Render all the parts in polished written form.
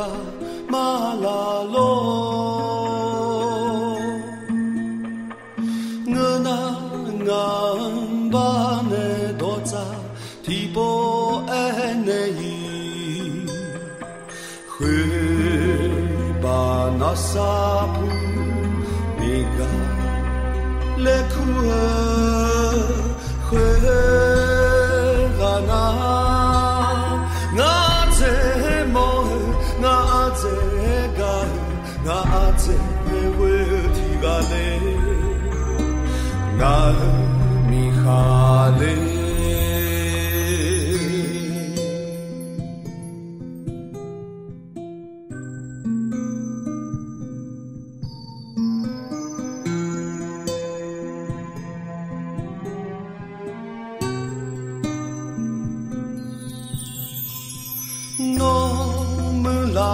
卡马拉罗，我那俺把那多扎提波爱那伊，会把那沙布米嘎来哭会啊那。nga tse we ti ga le nga mi kha le no me la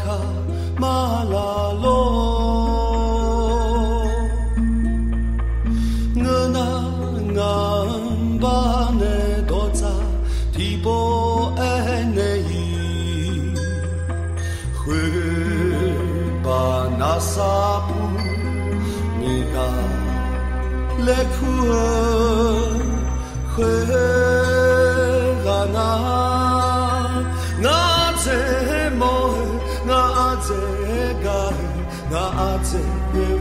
ka马拉罗，我那俺把那多扎提波爱那伊，会把那沙布米嘎来哭会啊那这么。nga tse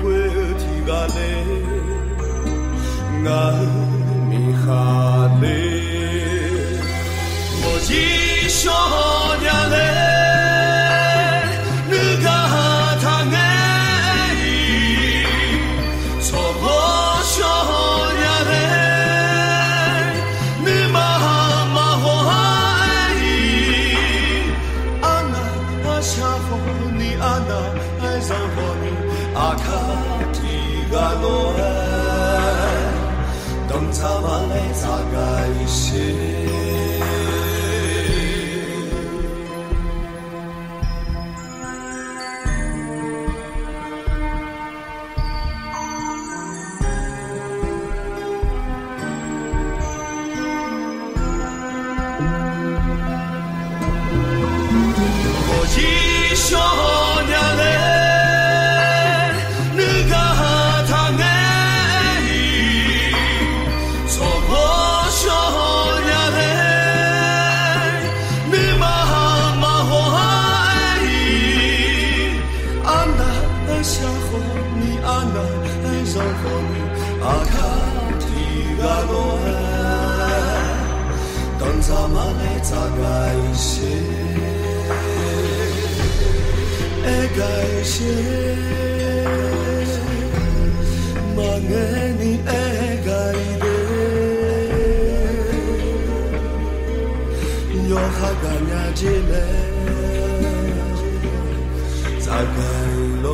we ti ga le nga mi kha le mo ji sho nya le nu ga ta nge so mo sho nya le nu ma ma ho ai ana sha ho ni ana阿卡提嘎罗埃，等他们来咋个些？我一说娘嘞。阿卡提嘎罗埃，等咱们来咋个些？爱个些，嘛爱你爱个的，有哈个伢子嘞，咋个咯？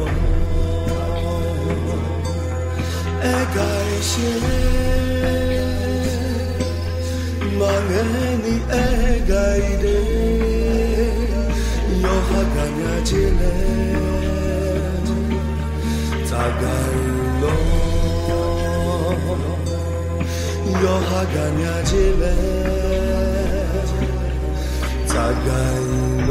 爱个些，嘛爱你爱个的，有哈个伢子嘞，咋个咯？有哈个伢子嘞，咋个咯？